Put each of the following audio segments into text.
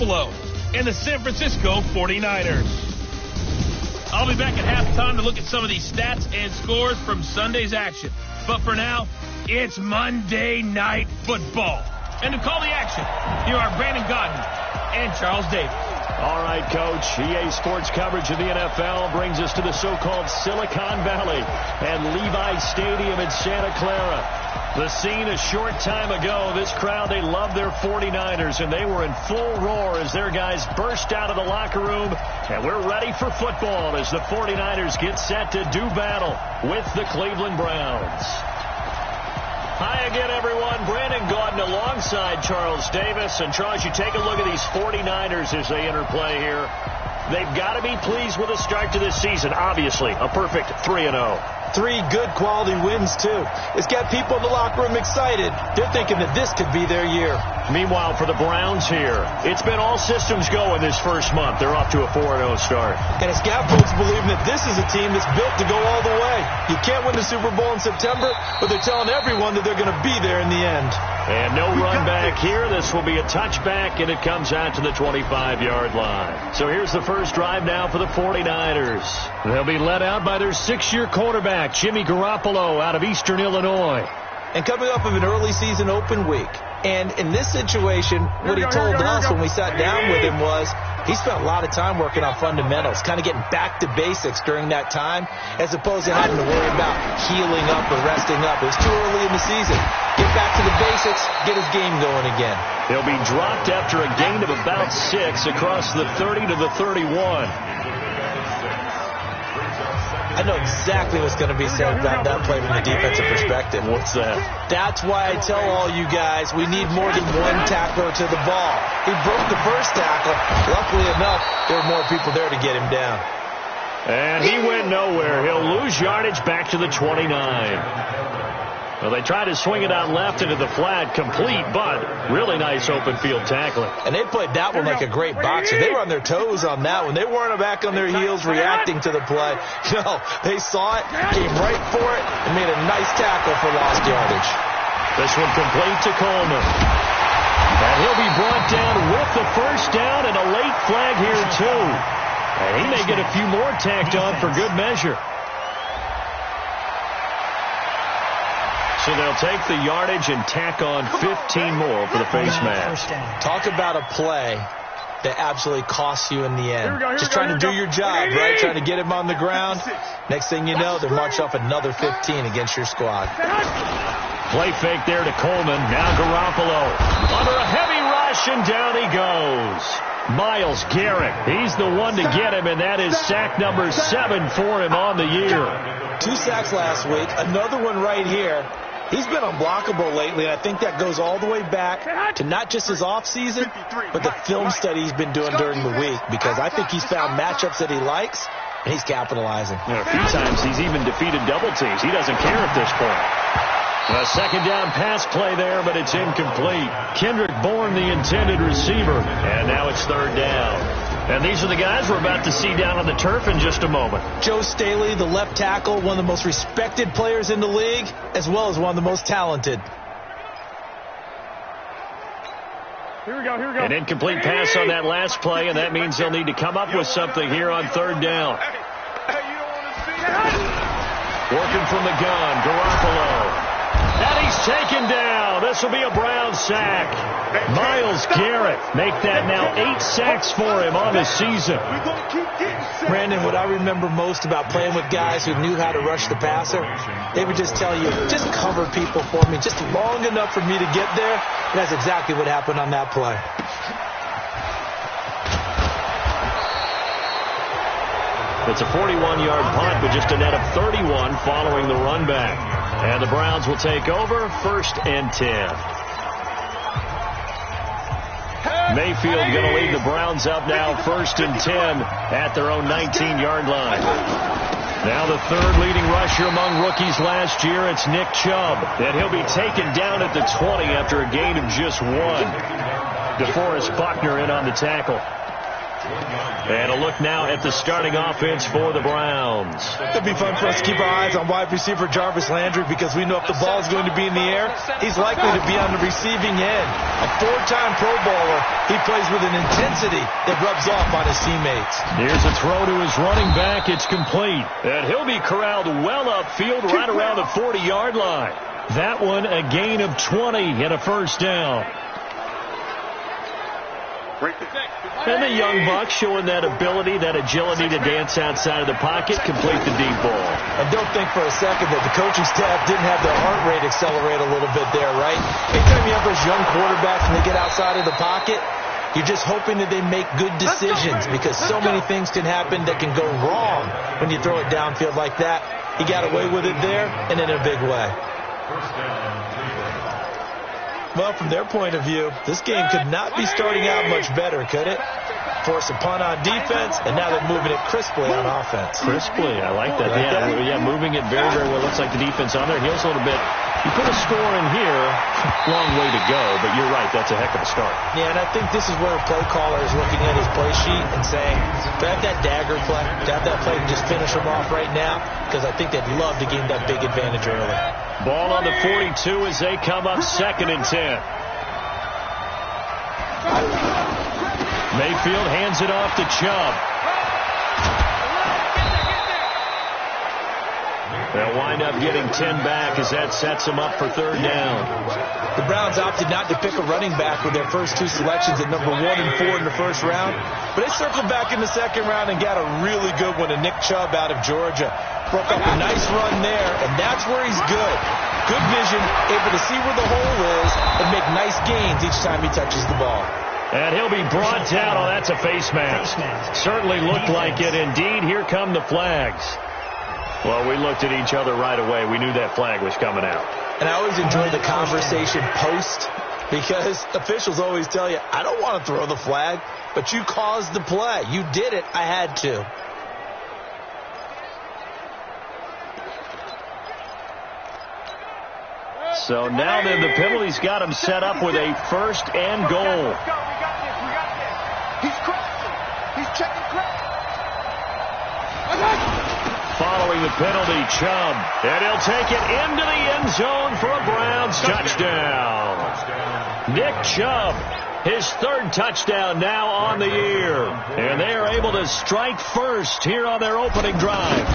Garoppolo and the San Francisco 49ers. I'll be back at halftime to look at some of these stats and scores from Sunday's action. But for now, it's Monday Night Football. And to call the action, here are Brandon Gaudin and Charles Davis. All right, Coach. EA Sports coverage of the NFL brings us to the so-called Silicon Valley and Levi Stadium in Santa Clara. The scene a short time ago. This crowd, they love their 49ers, and they were in full roar as their guys burst out of the locker room. And we're ready for football as the 49ers get set to do battle with the Cleveland Browns. Hi again, everyone. Brandon Gaudin alongside Charles Davis. And, Charles, you take a look at these 49ers as they interplay here. They've got to be pleased with the start to this season. Obviously, a perfect 3-0. 3 good quality wins, too. It's got people in the locker room excited. They're thinking that this could be their year. Meanwhile, for the Browns here, it's been all systems go in this first month. They're off to a 4-0 start. And it's got folks believing that this is a team that's built to go all the way. You can't win the Super Bowl in September, but they're telling everyone that they're going to be there in the end. And no run back here. This will be a touchback, and it comes out to the 25-yard line. So here's the first drive now for the 49ers. They'll be led out by their 6-year quarterback, Jimmy Garoppolo, out of Eastern Illinois. And coming up of an early season open week. And in this situation, what he told us when we sat down with him was he spent a lot of time working on fundamentals, kind of getting back to basics during that time, as opposed to having to worry about healing up or resting up. It was too early in the season. Get back to the basics, get his game going again. He'll be dropped after a gain of about 6 across the 30 to the 31. I know exactly what's going to be said about that play from the defensive perspective. What's that? That's why I tell all you guys we need more than one tackler to the ball. He broke the first tackle. Luckily enough, there were more people there to get him down. And he went nowhere. He'll lose yardage back to the 29. Well, they tried to swing it out left into the flat, complete, but really nice open field tackling. And they played that one like a great boxer. They were on their toes on that one. They weren't back on their heels reacting to the play. No, they saw it, came right for it, and made a nice tackle for lost yardage. This one complete to Coleman. And he'll be brought down with the first down and a late flag here, too. And he may get a few more tacked on for good measure. So they'll take the yardage and tack on 15 more for the face mask. Talk about a play that absolutely costs you in the end. Just trying to do your job, right? Trying to get him on the ground. Next thing you know, they're marching off another 15 against your squad. Play fake there to Coleman. Now Garoppolo under a heavy rush, and down he goes. Myles Garrett, he's the one to get him, and that is sack number 7 for him on the year. 2 sacks last week, another one right here. He's been unblockable lately, and I think that goes all the way back to not just his offseason, but the film study he's been doing during the week, because I think he's found matchups that he likes, and he's capitalizing. A few times he's even defeated double teams. He doesn't care at this point. A second down pass play there, but it's incomplete. Kendrick Bourne, the intended receiver, and now it's third down. And these are the guys we're about to see down on the turf in just a moment. Joe Staley, the left tackle, one of the most respected players in the league, as well as one of the most talented. Here we go. An incomplete pass on that last play, and that means they'll need to come up with something here on third down. Working from the gun, Garoppolo. And he's taken down. This will be a Brown sack. Myles Garrett make that now 8 sacks for him on the season. Brandon, what I remember most about playing with guys who knew how to rush the passer, they would just tell you, just cover people for me, just long enough for me to get there. And that's exactly what happened on that play. It's a 41-yard punt with just a net of 31 following the run back. And the Browns will take over, 1st and 10. Mayfield going to lead the Browns up now, 1st and 10 at their own 19-yard line. Now the third leading rusher among rookies last year, it's Nick Chubb. And he'll be taken down at the 20 after a gain of just 1. DeForest Buckner in on the tackle. And a look now at the starting offense for the Browns. It'd be fun for us to keep our eyes on wide receiver Jarvis Landry because we know if the ball is going to be in the air, he's likely to be on the receiving end. A 4-time Pro Bowler, he plays with an intensity that rubs off on his teammates. Here's a throw to his running back. It's complete. And he'll be corralled well upfield right around the 40-yard line. That one a gain of 20 and a first down. And the young buck showing that ability, that agility to dance outside of the pocket, complete the deep ball. And don't think for a second that the coaching staff didn't have their heart rate accelerate a little bit there, right? Anytime you have those young quarterbacks and they get outside of the pocket, you're just hoping that they make good decisions because so many things can happen that can go wrong when you throw it downfield like that. He got away with it there and in a big way. Well, from their point of view, this game could not be starting out much better, could it? Force a punt on defense, and now they're moving it crisply on offense. Crisply, I like that. Yeah, moving it very, very well. Looks like the defense on their heels a little bit. You put a score in here, long way to go, but you're right, that's a heck of a start. Yeah, and I think this is where a play caller is looking at his play sheet and saying, to have that dagger play, to have that play and just finish them off right now, because I think they'd love to gain that big advantage early. Ball on the 42 as they come up 2nd and 10. Mayfield hands it off to Chubb. They'll wind up getting 10 back as that sets them up for 3rd down. The Browns opted not to pick a running back with their first 2 selections at number 1 and 4 in the first round, but they circled back in the 2nd round and got a really good one to Nick Chubb out of Georgia. Broke up a nice run there, and that's where he's good. Good vision, able to see where the hole is and make nice gains each time he touches the ball. And he'll be brought down. Oh, that's a face mask. Certainly looked like it. Indeed, here come the flags. Well, we looked at each other right away. We knew that flag was coming out. And I always enjoy the conversation post because officials always tell you, I don't want to throw the flag, but you caused the play. You did it. I had to. So now then the penalty's got him set up with a 1st and goal. We got this. He's crossing. He's checking cross. Following the penalty, Chubb. And he'll take it into the end zone for a Browns touchdown. Nick Chubb, his 3rd touchdown now on the year. And they are able to strike first here on their opening drive.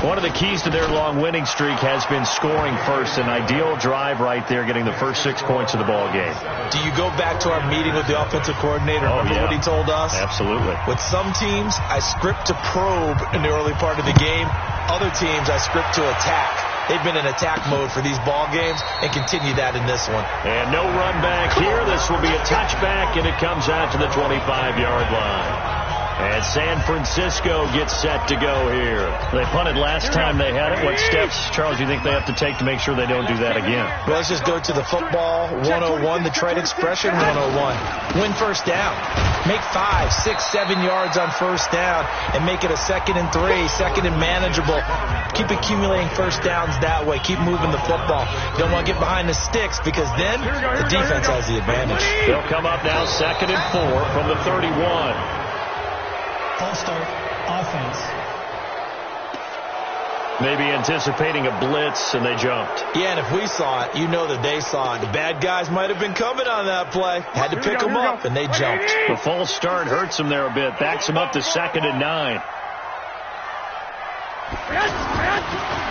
One of the keys to their long winning streak has been scoring first. An ideal drive right there, getting the first 6 points of the ball game. Do you go back to our meeting with the offensive coordinator? Remember what he told us? Absolutely. With some teams, I script to probe in the early part of the game. Other teams, I script to attack. They've been in attack mode for these ball games and continue that in this one. And no run back here. This will be a touchback, and it comes out to the 25-yard line. And San Francisco gets set to go here. They punted last time they had it. What steps, Charles, do you think they have to take to make sure they don't do that again? Well, let's just go to the football 101, the trade expression 101. Win first down. Make 5, 6, 7 yards on first down and make it a 2nd and 3, 2nd and manageable. Keep accumulating first downs that way. Keep moving the football. You don't want to get behind the sticks because then the defense has the advantage. They'll come up now 2nd and 4 from the 31. All-start offense. Maybe anticipating a blitz, and they jumped. Yeah, and if we saw it, you know that they saw it. The bad guys might have been coming on that play. Had to pick them up, and they jumped. The false start hurts them there a bit. Backs them up to 2nd and 9.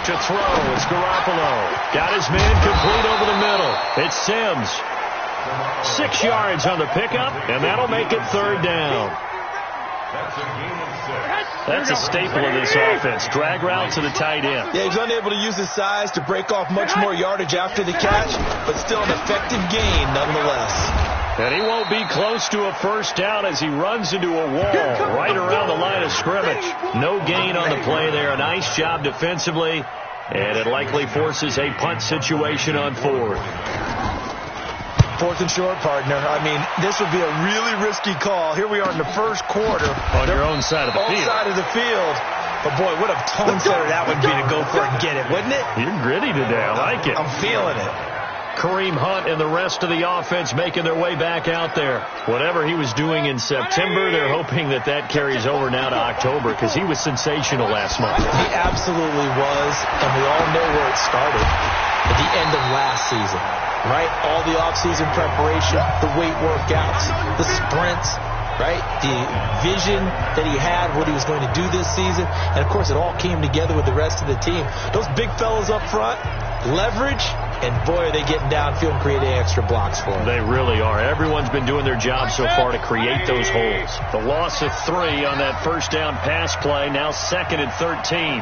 To throw, it's Garoppolo. Got his man complete over the middle. It's Sims. 6 yards on the pickup, and that'll make it 3rd down. That's a staple of this offense. Drag route to the tight end. Yeah, he's unable to use his size to break off much more yardage after the catch, but still an effective gain nonetheless. And he won't be close to a first down as he runs into a wall right around the line of scrimmage. No gain on the play there. A nice job defensively, and it likely forces a punt situation on 4th. 4th and short, partner. I mean, this would be a really risky call. Here we are in the first quarter. On your own side of the field. Own side of the field. But, boy, what a tone setter that would be to go for it and get it, wouldn't it? You're gritty today. I like it. I'm feeling it. Kareem Hunt and the rest of the offense making their way back out there. Whatever he was doing in September, they're hoping that that carries over now to October because he was sensational last month. He absolutely was, and we all know where it started at the end of last season, right? All the offseason preparation, the weight workouts, the sprints, right? The vision that he had, what he was going to do this season, and, of course, it all came together with the rest of the team. Those big fellas up front, leverage, and boy, are they getting downfield and creating extra blocks for them. They really are. Everyone's been doing their job so far to create those holes. The loss of 3 on that first down pass play, now 2nd and 13.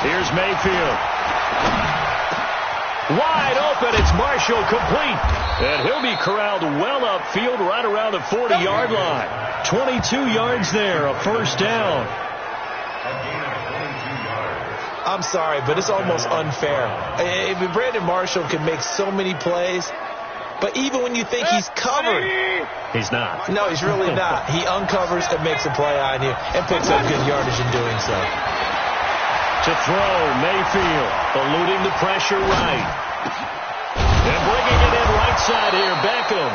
Here's Mayfield. Wide open, it's Marshall, complete. And he'll be corralled well upfield right around the 40-yard line. 22 yards there, a first down. I'm sorry, but it's almost unfair. Brandon Marshall can make so many plays, but even when you think he's covered, he's not. No, he's really not. He uncovers and makes a play on you and picks up good yardage in doing so. To throw, Mayfield, eluding the pressure right. And bringing it in right side here, Beckham.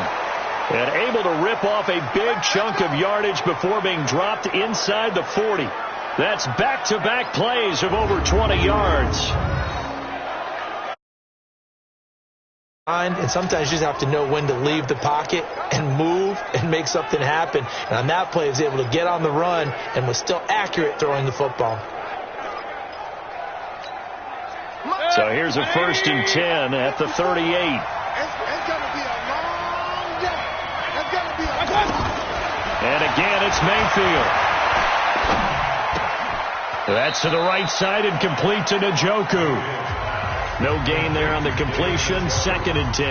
And able to rip off a big chunk of yardage before being dropped inside the 40. That's back-to-back plays of over 20 yards. And sometimes you just have to know when to leave the pocket and move and make something happen. And on that play, he was able to get on the run and was still accurate throwing the football. So here's a 1st and 10 at the 38. It's going to be a long day. It's going to be a long day. And again, it's Mayfield. That's to the right side and complete to Njoku. No gain there on the completion, 2nd and 10.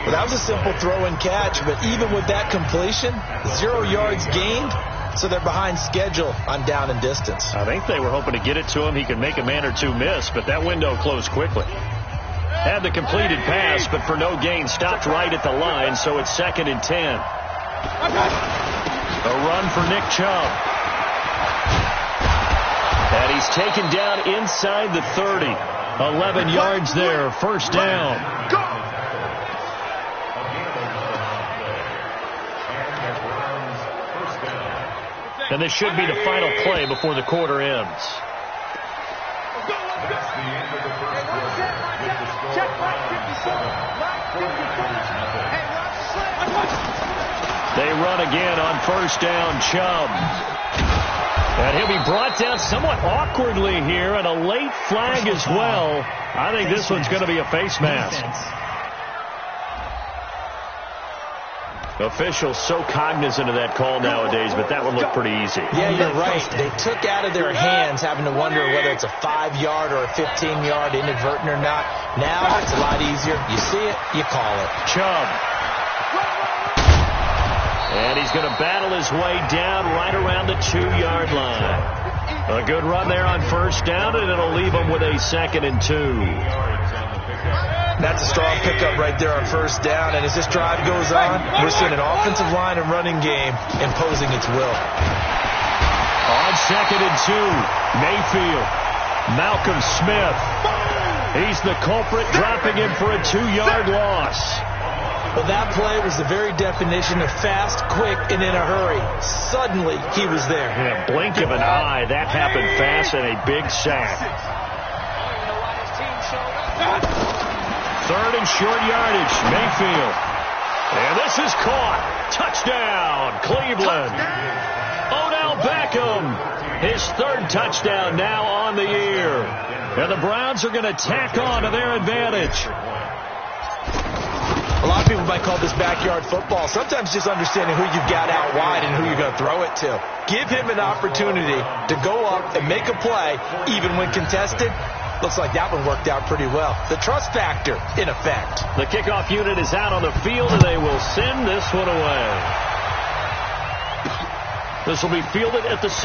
Well, that was a simple throw and catch, but even with that completion, 0 yards gained, so they're behind schedule on down and distance. I think they were hoping to get it to him. He could make a man or two miss, but that window closed quickly. Had the completed pass, but for no gain, stopped right at the line, so it's 2nd and 10. A run for Nick Chubb. And he's taken down inside the 30. 11 yards there, first down. And this should be the final play before the quarter ends. They run again on first down, Chubb. And he'll be brought down somewhat awkwardly here, and a late flag as well. I think this one's going to be a face mask. Officials so cognizant of that call nowadays, but that one looked pretty easy. Yeah, you're right. They took out of their hands having to wonder whether it's a 5-yard or a 15-yard inadvertent or not. Now it's a lot easier. You see it, you call it. Chubb. And he's going to battle his way down right around the 2-yard line. A good run there on first down, and it'll leave him with a 2nd and 2. That's a strong pickup right there on first down, and as this drive goes on, we're seeing an offensive line and running game imposing its will. On 2nd and 2, Mayfield, Malcolm Smith. He's the culprit, dropping him for a 2-yard loss. Well, that play was the very definition of fast, quick, and in a hurry. Suddenly, he was there. In a blink of an eye, that happened fast, and a big sack. 3rd and short yardage, Mayfield. And this is caught. Touchdown, Cleveland. Odell Beckham, his 3rd touchdown now on the year. And the Browns are going to tack on to their advantage. A lot of people might call this backyard football. Sometimes just understanding who you've got out wide and who you're going to throw it to. Give him an opportunity to go up and make a play, even when contested. Looks like that one worked out pretty well. The trust factor, in effect. The kickoff unit is out on the field, and they will send this one away. This will be fielded at the 6.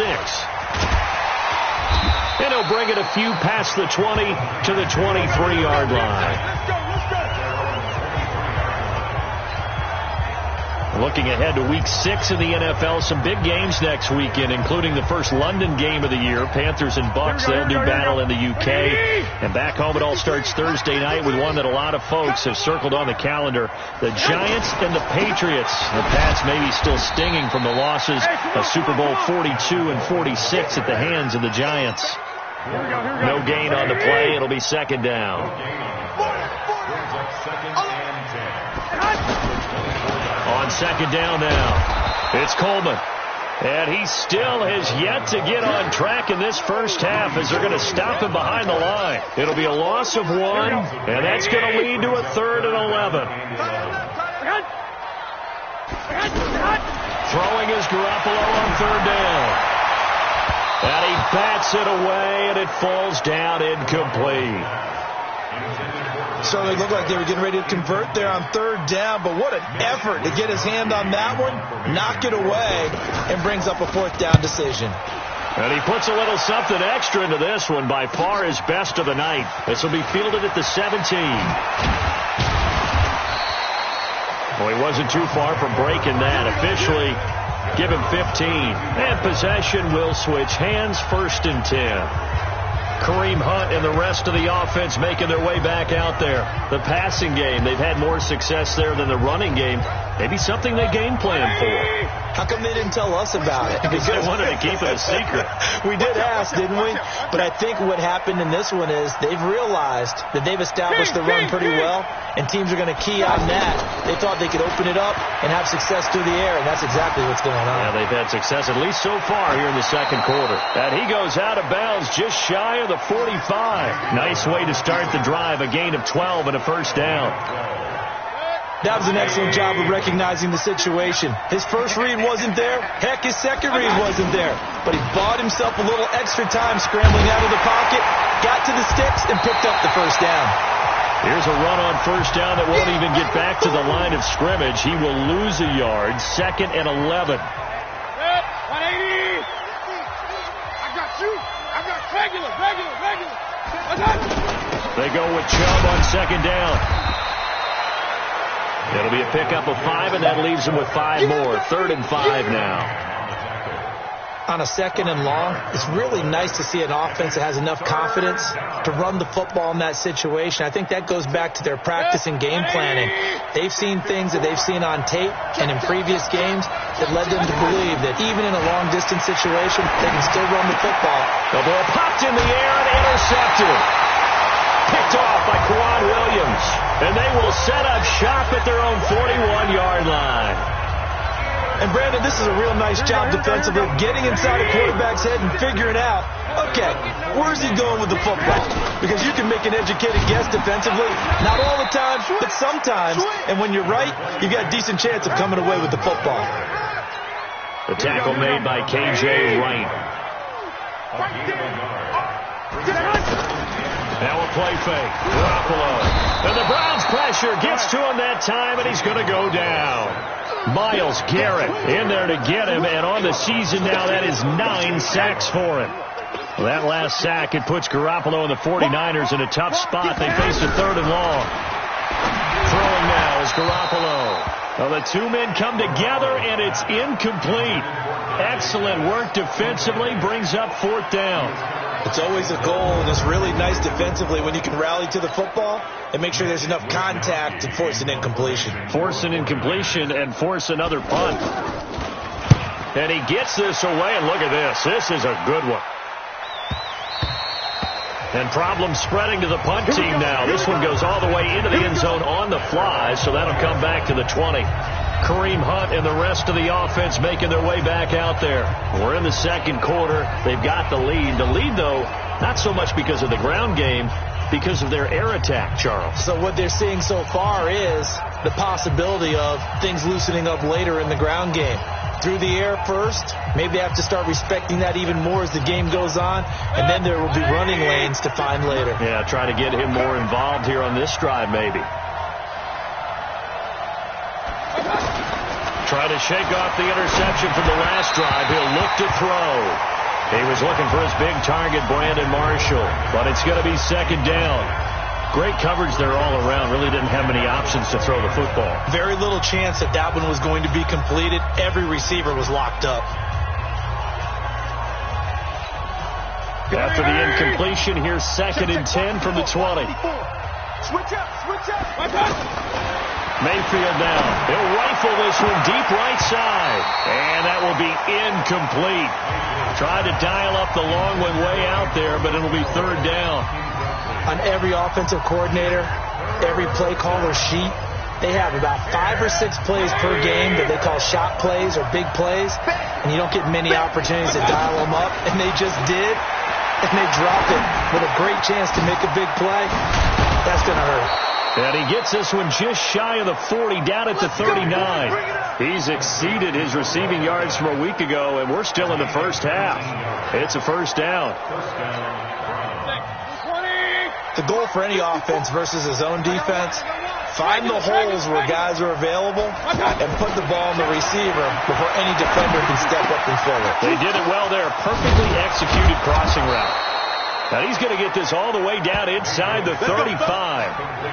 And he'll bring it a few past the 20 to the 23-yard line. Looking ahead to Week 6 of the NFL, some big games next weekend, including the first London game of the year. Panthers and Bucks, they'll do battle in the UK. And back home, it all starts Thursday night with one that a lot of folks have circled on the calendar. The Giants and the Patriots. The Pats maybe still stinging from the losses of Super Bowl 42 and 46 at the hands of the Giants. No gain on the play. It'll be second down. On second down now, it's Coleman. And he still has yet to get on track in this first half as they're going to stop him behind the line. It'll be a loss of 1, and that's going to lead to a 3rd and 11. Throwing is Garoppolo on 3rd down. And he bats it away, and it falls down incomplete. Certainly looked like they were getting ready to convert there on 3rd down, but what an effort to get his hand on that one, knock it away, and brings up a 4th down decision. And he puts a little something extra into this one, by far his best of the night. This will be fielded at the 17. Well, he wasn't too far from breaking that. Officially, give him 15. And possession will switch hands, 1st and 10. Kareem Hunt and the rest of the offense making their way back out there. The passing game, they've had more success there than the running game. Maybe something they game planned for. How come they didn't tell us about it? Because they wanted to keep it a secret. We did ask, didn't we? But I think what happened in this one is they've realized that they've established the run pretty well, and teams are going to key on that. They thought they could open it up and have success through the air, and that's exactly what's going on. Yeah, they've had success at least so far here in the second quarter. And he goes out of bounds just shy of the 45. Nice way to start the drive, a gain of 12 and a 1st down. That was an excellent job of recognizing the situation. His first read wasn't there. Heck, his second read wasn't there. But he bought himself a little extra time scrambling out of the pocket, got to the sticks, and picked up the 1st down. Here's a run on 1st down that won't even get back to the line of scrimmage. He will lose a yard, 2nd and 11. 180. I got you. I got regular. They go with Chubb on 2nd down. It'll be a pickup of 5, and that leaves them with 5 more. 3rd and 5 now. On a 2nd and long, it's really nice to see an offense that has enough confidence to run the football in that situation. I think that goes back to their practice and game planning. They've seen things that they've seen on tape and in previous games that led them to believe that even in a long-distance situation, they can still run the football. The ball popped in the air and intercepted. Picked off by Kwan Williams. And they will set up shop at their own 41-yard line. And, Brandon, this is a real nice job defensively, getting inside a quarterback's head and figuring out, okay, where's he going with the football? Because you can make an educated guess defensively, not all the time, but sometimes. And when you're right, you've got a decent chance of coming away with the football. The tackle made by K.J. Wright. Now a play fake. Garoppolo. And the Browns pressure gets to him that time, and he's going to go down. Myles Garrett in there to get him, and on the season now, that is 9 sacks for him. Well, that last sack, it puts Garoppolo and the 49ers in a tough spot. They face a 3rd and long. Throwing now is Garoppolo. Well, the two men come together, and it's incomplete. Excellent work defensively, brings up 4th down. It's always a goal, and it's really nice defensively when you can rally to the football and make sure there's enough contact to force an incompletion. Force an incompletion and force another punt. And he gets this away, and look at this. This is a good one. And problems spreading to the punt team now. This one goes all the way into the end zone on the fly, so that'll come back to the 20. Kareem Hunt and the rest of the offense making their way back out there. We're in the second quarter. They've got the lead. The lead, though, not so much because of the ground game, because of their air attack, Charles. So what they're seeing so far is the possibility of things loosening up later in the ground game. Through the air first, maybe they have to start respecting that even more as the game goes on, and then there will be running lanes to find later. Yeah, try to get him more involved here on this drive, maybe. Try to shake off the interception from the last drive. He'll look to throw. He was looking for his big target, Brandon Marshall, but it's going to be 2nd down. Great coverage there all around. Really didn't have many options to throw the football. Very little chance that that one was going to be completed. Every receiver was locked up. After the incompletion, here's 2nd and 10 from the 20. Switch up. Mayfield now. He'll rifle this one deep right side. And that will be incomplete. Tried to dial up the long one way out there, but it'll be 3rd down. On every offensive coordinator, every play caller sheet, they have about 5 or 6 plays per game that they call shot plays or big plays, and you don't get many opportunities to dial them up, and they just did, and they dropped it with a great chance to make a big play. That's going to hurt. And he gets this one just shy of the 40, down at the 39. He's exceeded his receiving yards from a week ago, and we're still in the first half. It's a 1st down. The goal for any offense versus his own defense, find the holes where guys are available and put the ball on the receiver before any defender can step up and fill it. They did it well there. Perfectly executed crossing route. Now he's going to get this all the way down inside the 35.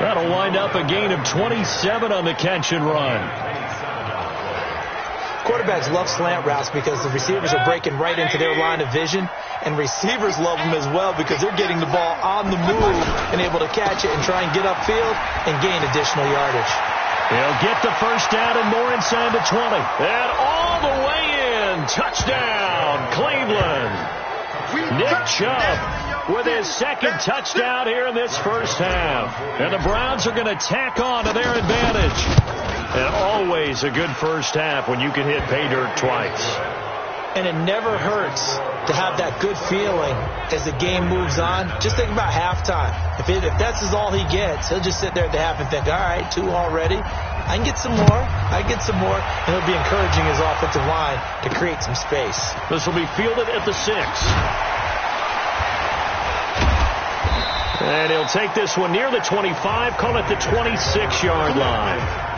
That'll wind up a gain of 27 on the catch and run. Quarterbacks love slant routes because the receivers are breaking right into their line of vision, and receivers love them as well because they're getting the ball on the move and able to catch it and try and get upfield and gain additional yardage. He'll get the 1st down and more inside the 20. And all the way in. Touchdown, Cleveland. Nick Chubb with his 2nd touchdown here in this first half. And the Browns are going to tack on to their advantage. And always a good first half when you can hit pay dirt twice. And it never hurts to have that good feeling as the game moves on. Just think about halftime. If that's all he gets, he'll just sit there at the half and think, all right, 2 already. I can get some more. And he'll be encouraging his offensive line to create some space. This will be fielded at the 6. And he'll take this one near the 25, call it the 26-yard line.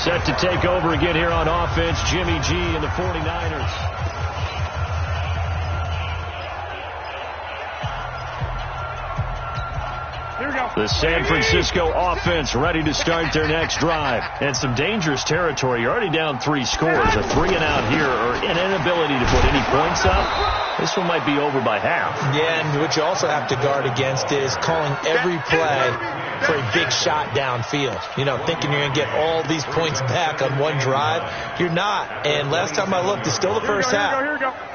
Set to take over again here on offense, Jimmy G and the 49ers. Here we go. The San Francisco offense ready to start their next drive. And some dangerous territory. You're already down 3 scores. A 3-and-out here or an inability to put any points up. This one might be over by half. Yeah, and what you also have to guard against is calling every play for a big shot downfield. You know, thinking you're going to get all these points back on one drive. You're not. And last time I looked, it's still the first half.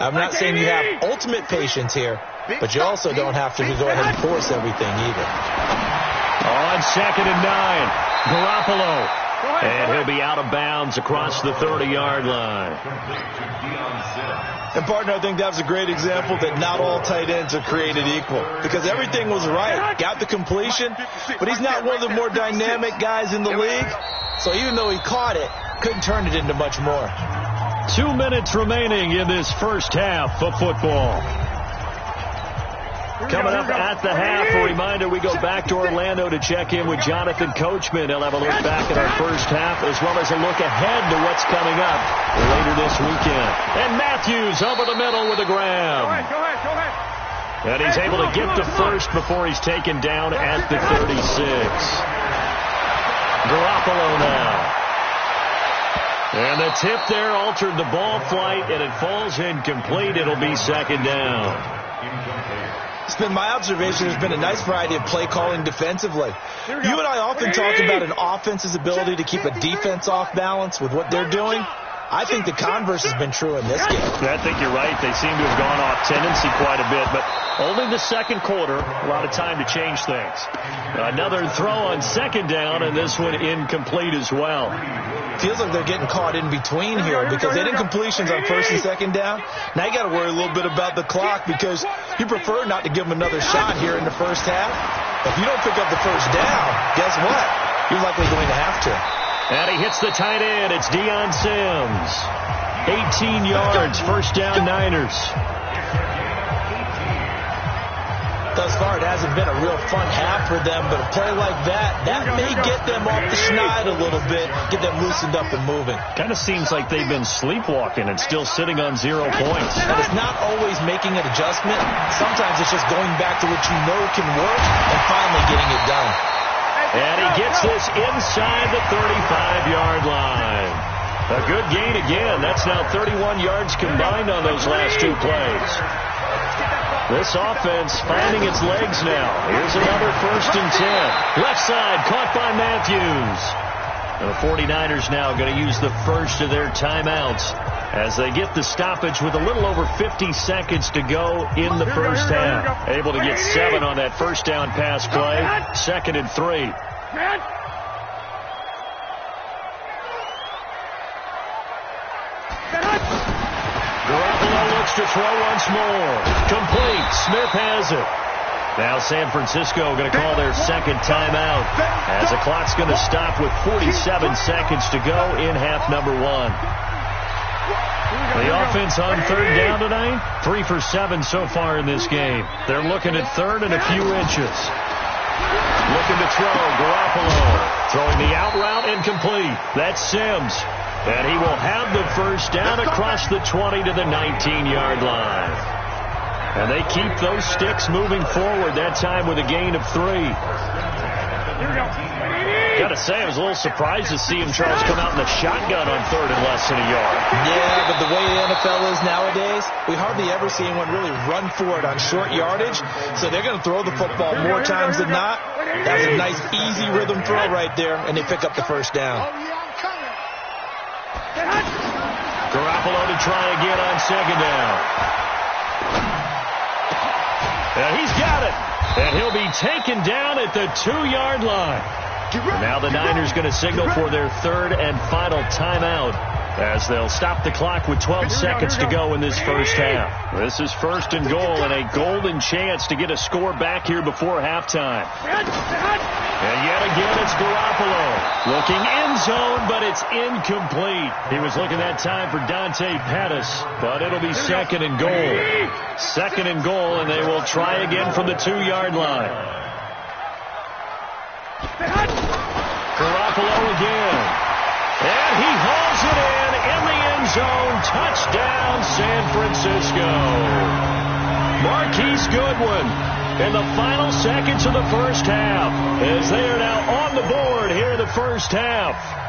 I'm not saying you have ultimate patience here, but you also don't have to go ahead and force everything either. On 2nd and 9, Garoppolo. And he'll be out of bounds across the 30-yard line. And, partner, I think that's a great example that not all tight ends are created equal. Because everything was right. Got the completion, but he's not one of the more dynamic guys in the league. So even though he caught it, couldn't turn it into much more. 2 minutes remaining in this first half of football. Coming up at the half, a reminder, we go back to Orlando to check in with Jonathan Coachman. He'll have a look back at our first half as well as a look ahead to what's coming up later this weekend. And Matthews over the middle with a grab. Go ahead. And he's able to get the first before he's taken down at the 36. Garoppolo now. And the tip there altered the ball flight, and it falls incomplete. It'll be 2nd down. It's been my observation there's been a nice variety of play calling defensively. You and I often talk about an offense's ability to keep a defense off balance with what they're doing. I think the converse has been true in this game. I think you're right. They seem to have gone off tendency quite a bit, but only the second quarter, a lot of time to change things. Another throw on 2nd down, and this one incomplete as well. Feels like they're getting caught in between here because they did incompletions on 1st and 2nd down. Now you got to worry a little bit about the clock because you prefer not to give them another shot here in the first half. If you don't pick up the first down, guess what? You're likely going to have to. And he hits the tight end. It's Deion Sims. 18 yards, 1st down Niners. Thus far, it hasn't been a real fun half for them, but a play like that may get them off the schneid a little bit, get them loosened up and moving. Kind of seems like they've been sleepwalking and still sitting on 0 points. And it's not always making an adjustment. Sometimes it's just going back to what you know can work and finally getting it done. And he gets this inside the 35-yard line. A good gain again. That's now 31 yards combined on those last 2 plays. This offense finding its legs now. Here's another 1st and 10. Left side caught by Matthews. The 49ers now going to use the first of their timeouts as they get the stoppage with a little over 50 seconds to go in the first half. Able to get 7 on that first down pass play. 2nd and 3. Garoppolo looks to throw once more. Complete. Smith has it. Now San Francisco going to call their 2nd timeout as the clock's going to stop with 47 seconds to go in half number 1. The offense on 3rd down tonight, 3 for 7 so far in this game. They're looking at 3rd and a few inches. Looking to throw. Garoppolo throwing the out route incomplete. That's Sims. And he will have the first down across the 20 to the 19-yard line. And they keep those sticks moving forward, that time with a gain of 3. Got to say, I was a little surprised to see him, Charles, come out in the shotgun on 3rd and less than a yard. Yeah, but the way the NFL is nowadays, we hardly ever see anyone really run for it on short yardage. So they're going to throw the football more times than not. That's a nice, easy rhythm throw right there, and they pick up the first down. Garoppolo to try again on 2nd down. And he's got it. And he'll be taken down at the 2-yard line. And now the Niners going to signal for their 3rd and final timeout as they'll stop the clock with 12 seconds to go in this first half. This is 1st and goal and a golden chance to get a score back here before halftime. And yet again, it's Garoppolo. Looking end zone, but it's incomplete. He was looking that time for Dante Pettis, but it'll be 2nd and goal. 2nd and goal, and they will try again from the 2-yard line. Garoppolo again. And he hauls it in the end zone. Touchdown, San Francisco. Marquise Goodwin in the final seconds of the first half as they are now on the board here in the first half.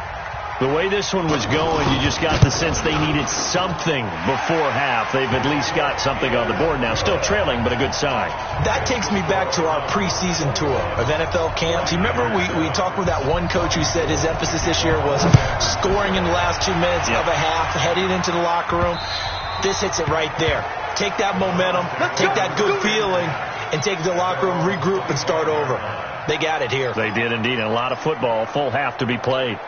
The way this one was going, you just got the sense they needed something before half. They've at least got something on the board now. Still trailing, but a good sign. That takes me back to our preseason tour of NFL camps. You remember we talked with that one coach who said his emphasis this year was scoring in the last 2 minutes of a half, heading into the locker room. This hits it right there. Take that momentum, take that good feeling, and take it to the locker room, regroup, and start over. They got it here. They did indeed. A lot of football, full half to be played.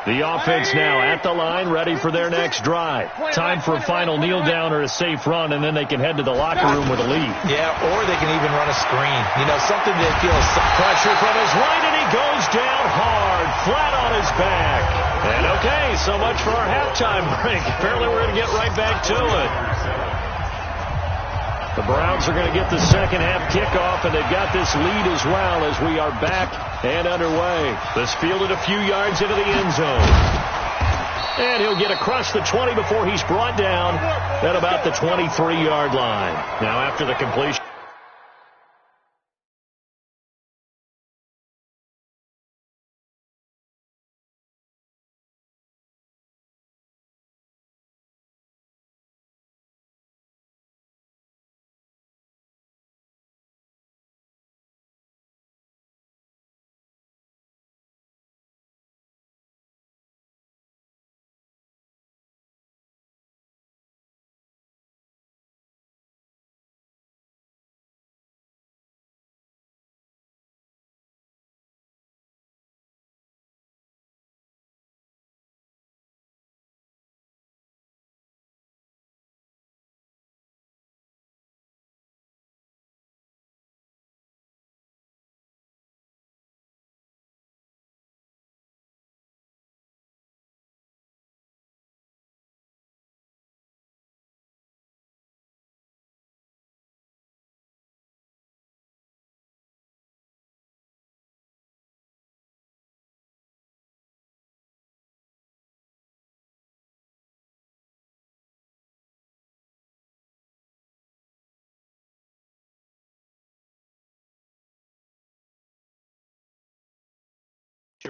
The offense now at the line, ready for their next drive. Time for a final kneel down or a safe run, and then they can head to the locker room with a lead. Yeah, or they can even run a screen. You know, something that feels... Pressure from his right, and he goes down hard, flat on his back. And okay, so much for our halftime break. Apparently we're going to get right back to it. The Browns are going to get the second half kickoff, and they've got this lead as well as we are back and underway. This fielded a few yards into the end zone. And he'll get across the 20 before he's brought down at about the 23-yard line. Now after the completion.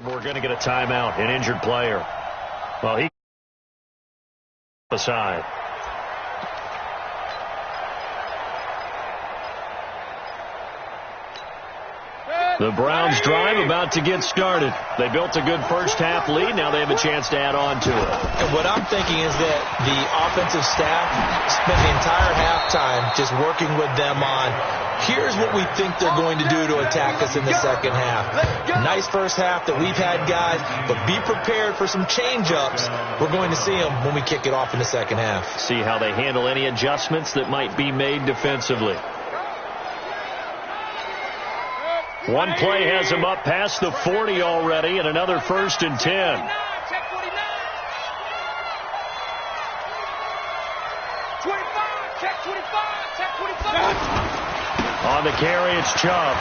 We're going to get a timeout, an injured player. Well, he aside. The Browns drive about to get started. They built a good first half lead. Now they have a chance to add on to it. And what I'm thinking is that the offensive staff spent the entire halftime just working with them on, here's what we think they're going to do to attack us in the second half. Nice first half that we've had, guys, but be prepared for some change-ups. We're going to see them when we kick it off in the second half. See how they handle any adjustments that might be made defensively. One play has him up past the 40 already, and another 1st and 10. Check 49. 25. Check 25. Check 25. On the carry, it's Chubb.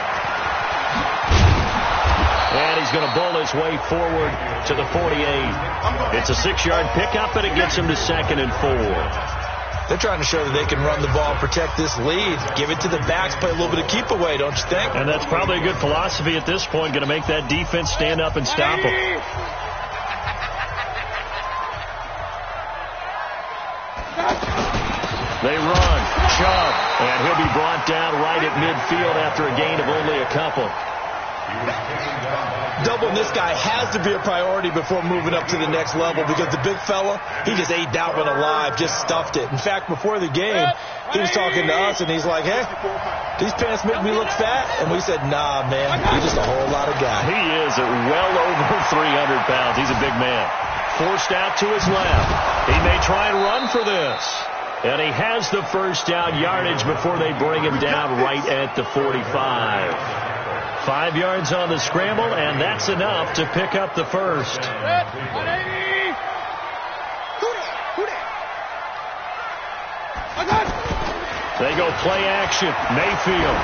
And he's going to bull his way forward to the 48. It's a 6-yard pickup, and it gets him to 2nd and 4. They're trying to show that they can run the ball, protect this lead, give it to the backs, play a little bit of keep away, don't you think? And that's probably a good philosophy at this point, going to make that defense stand up and stop them. They run, Chubb, and he'll be brought down right at midfield after a gain of only a couple. Doubling this guy has to be a priority before moving up to the next level, because the big fella, he just ate that one alive, just stuffed it. In fact, before the game, he was talking to us, and he's like, hey, these pants make me look fat. And we said, nah, man, he's just a whole lot of guy. He is at well over 300 pounds. He's a big man. Forced out to his left. He may try and run for this. And he has the first down yardage before they bring him down right at the 45. 5 yards on the scramble, and that's enough to pick up the first. They go play action. Mayfield.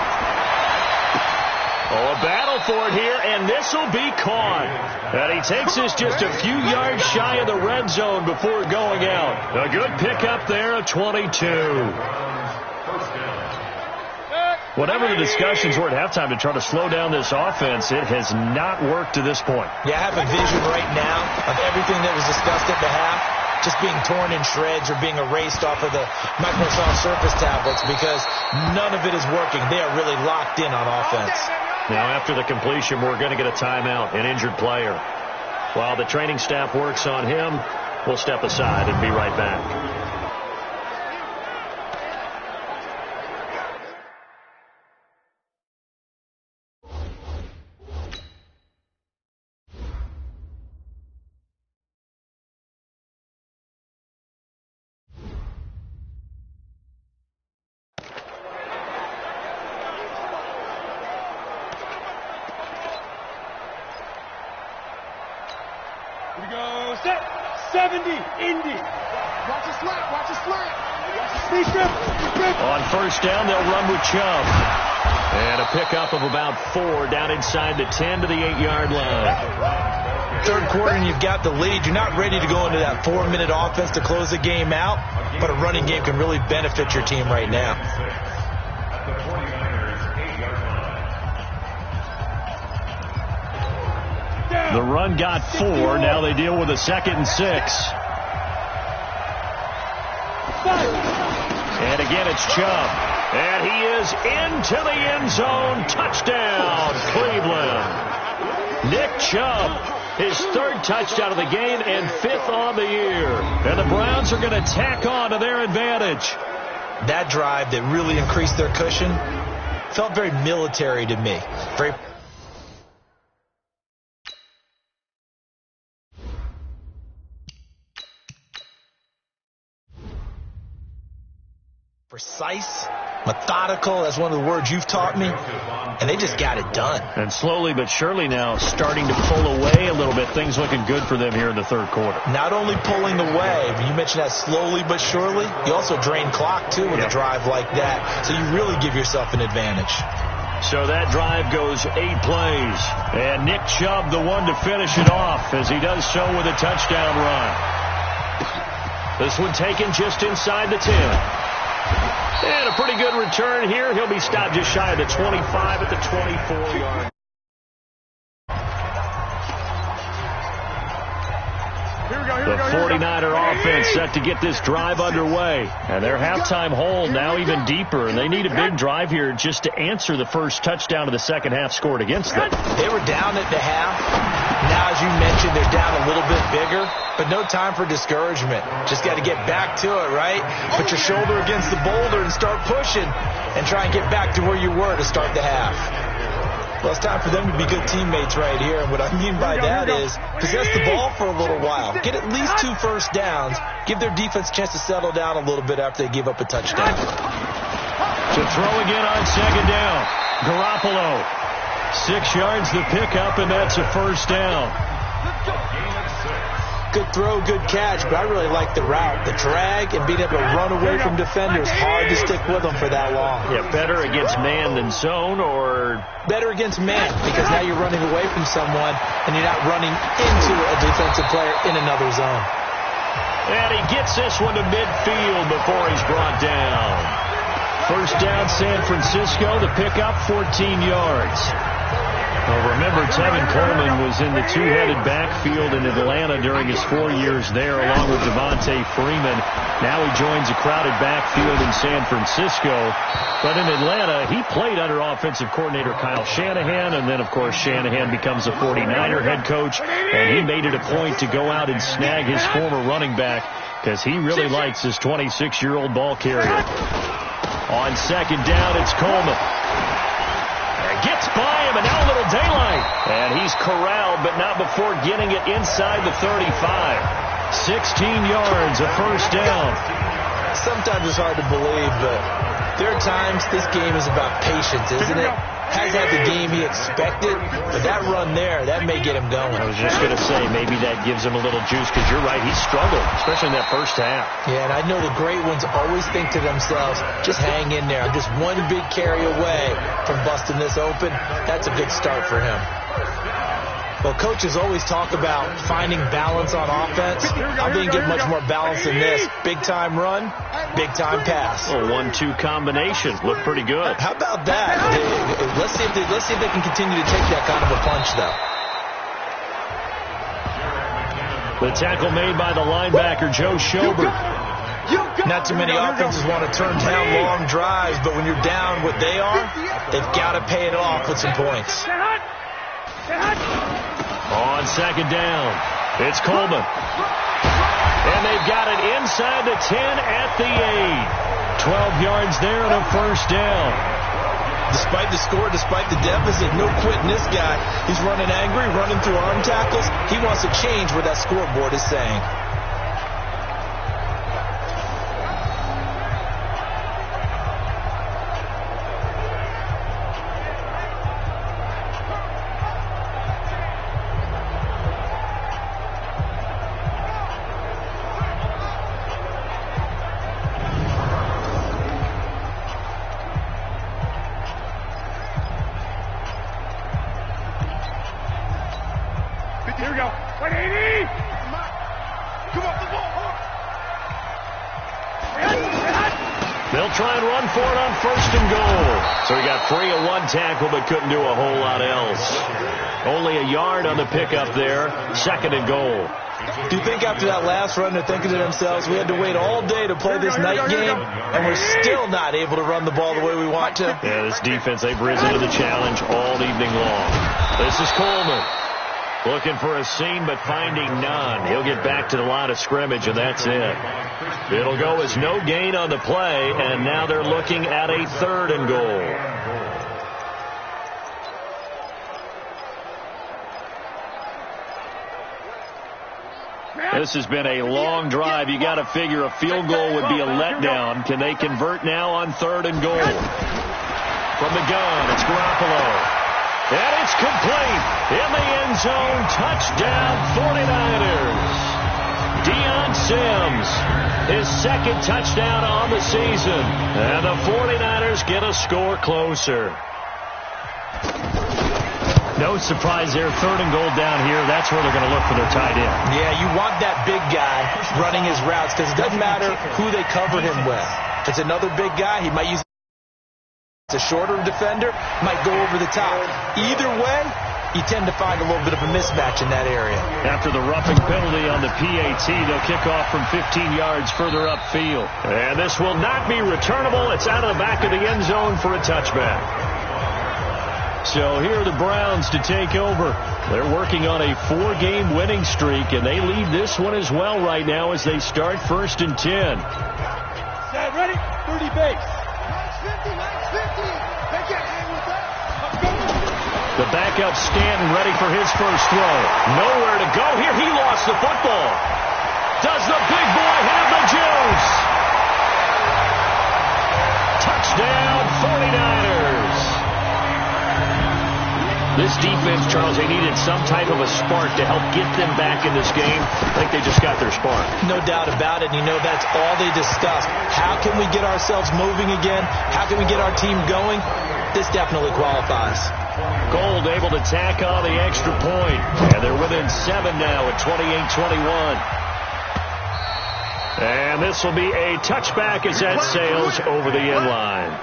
Oh, a battle for it here, and this will be caught. And he takes this just a few yards shy of the red zone before going out. A good pickup there of 22. Whatever the discussions were at halftime to try to slow down this offense, it has not worked to this point. Yeah, I have a vision right now of everything that was discussed at the half just being torn in shreds or being erased off of the Microsoft Surface tablets, because none of it is working. They are really locked in on offense. Now, after the completion, we're going to get a timeout, an injured player. While the training staff works on him, we'll step aside and be right back. Here we go. Set. 70. Indy. Watch the slant. Watch the slant. Sneak grip. On first down, they'll run with Chubb. And a pickup of about 4 down inside the 10 to the 8-yard line. Third quarter, and you've got the lead. You're not ready to go into that 4-minute offense to close the game out, but a running game can really benefit your team right now. The run got 4. Now they deal with a 2nd and 6. And again, it's Chubb. And he is into the end zone. Touchdown, Cleveland. Nick Chubb, his 3rd touchdown of the game and 5th on the year. And the Browns are going to tack on to their advantage. That drive that really increased their cushion felt very military to me. Very precise, methodical. That's one of the words you've taught me. And they just got it done. And slowly but surely now starting to pull away a little bit. Things looking good for them here in the 3rd quarter. Not only pulling away, but you mentioned that slowly but surely. You also drain clock, too, with a drive like that. So you really give yourself an advantage. So that drive goes 8 plays. And Nick Chubb, the one to finish it off, as he does so with a touchdown run. This one taken just inside the 10. And a pretty good return here. He'll be stopped just shy of the 25 at the 24-yard. The 49er offense set to get this drive underway. And their halftime hole now even deeper, and they need a big drive here just to answer the first touchdown of the second half scored against them. They were down at the half. Now, as you mentioned, they're down a little bit bigger, but no time for discouragement. Just got to get back to it, right? Put your shoulder against the boulder and start pushing and try and get back to where you were to start the half. Well, it's time for them to be good teammates right here. And what I mean by that is possess the ball for a little while. Get at least 2 first downs. Give their defense a chance to settle down a little bit after they give up a touchdown. To throw again on second down. Garoppolo. 6 yards the pickup, and that's a first down. Good throw, good catch, but I really like the route. The drag and being able to run away from defenders. Hard to stick with them for that long. Yeah, better against man than zone, or? Better against man, because now you're running away from someone and you're not running into a defensive player in another zone. And he gets this one to midfield before he's brought down. First down, San Francisco. The pickup, 14 yards. Well, remember, Tevin Coleman was in the two-headed backfield in Atlanta during his 4 years there, along with Devontae Freeman. Now he joins a crowded backfield in San Francisco. But in Atlanta, he played under offensive coordinator Kyle Shanahan, and then, of course, Shanahan becomes a 49er head coach, and he made it a point to go out and snag his former running back because he really likes his 26-year-old ball carrier. On second down, it's Coleman. Gets by him, and now a little daylight. And he's corralled, but not before getting it inside the 35. 16 yards, a first down. Sometimes it's hard to believe, but there are times this game is about patience, isn't it? Has had the game he expected, but that run there, that may get him going. I was just going to say, maybe that gives him a little juice, because you're right, he struggled, especially in that first half. Yeah, and I know the great ones always think to themselves, just hang in there. I'm just one big carry away from busting this open. That's a good start for him. Well, coaches always talk about finding balance on offense. I'm going to get much more balance than this. Big-time run, big-time pass. Oh, 1-2 combination. Looked pretty good. How about that? Let's see if they can continue to take that kind of a punch, though. The tackle made by the linebacker, Joe Schobert. Not too many offenses want to turn down long drives, but when you're down what they are, they've got to pay it off with some points. On second down, it's Coleman. And they've got it inside the 10 at the 8. 12 yards there and a first down. Despite the score, despite the deficit, no quitting this guy. He's running angry, running through arm tackles. He wants to change what that scoreboard is saying. Here we go. 180. Come on, the ball. They'll try and run for it on first and goal. So he got free of one tackle but couldn't do a whole lot else. Only a yard on the pickup there. Second and goal. Do you think after that last run they're thinking to themselves, we had to wait all day to play this night game, and we're still not able to run the ball the way we want to? Yeah, this defense, they've risen to the challenge all evening long. This is Coleman. Looking for a seam, but finding none. He'll get back to the line of scrimmage, and that's it. It'll go as no gain on the play, and now they're looking at a third and goal. This has been a long drive. You got to figure a field goal would be a letdown. Can they convert now on third and goal? From the gun, it's Garoppolo. And it's complete in the end zone. Touchdown, 49ers. Deion Sims, his second touchdown on the season. And the 49ers get a score closer. No surprise there. Third and goal down here. That's where they're going to look for their tight end. Yeah, you want that big guy running his routes because it doesn't matter who they cover him with. If it's another big guy, he might use a shorter defender, might go over the top. Either way, you tend to find a little bit of a mismatch in that area. After the roughing penalty on the PAT, they'll kick off from 15 yards further upfield. And this will not be returnable. It's out of the back of the end zone for a touchback. So here are the Browns to take over. They're working on a 4-game winning streak, and they lead this one as well right now as they start 1st and 10. Set, ready? 30 base. Nice 50, nice 50. They can't hang with that. The backup Stanton ready for his first throw. Nowhere to go here. He lost the football. Does the big boy have the juice? Touchdown 49ers. This defense, Charles, they needed some type of a spark to help get them back in this game. I think they just got their spark. No doubt about it. And you know that's all they discussed. How can we get ourselves moving again? How can we get our team going? This definitely qualifies. Gold able to tack on the extra point. And they're within 7 now at 28-21. And this will be a touchback as that sails over the end line.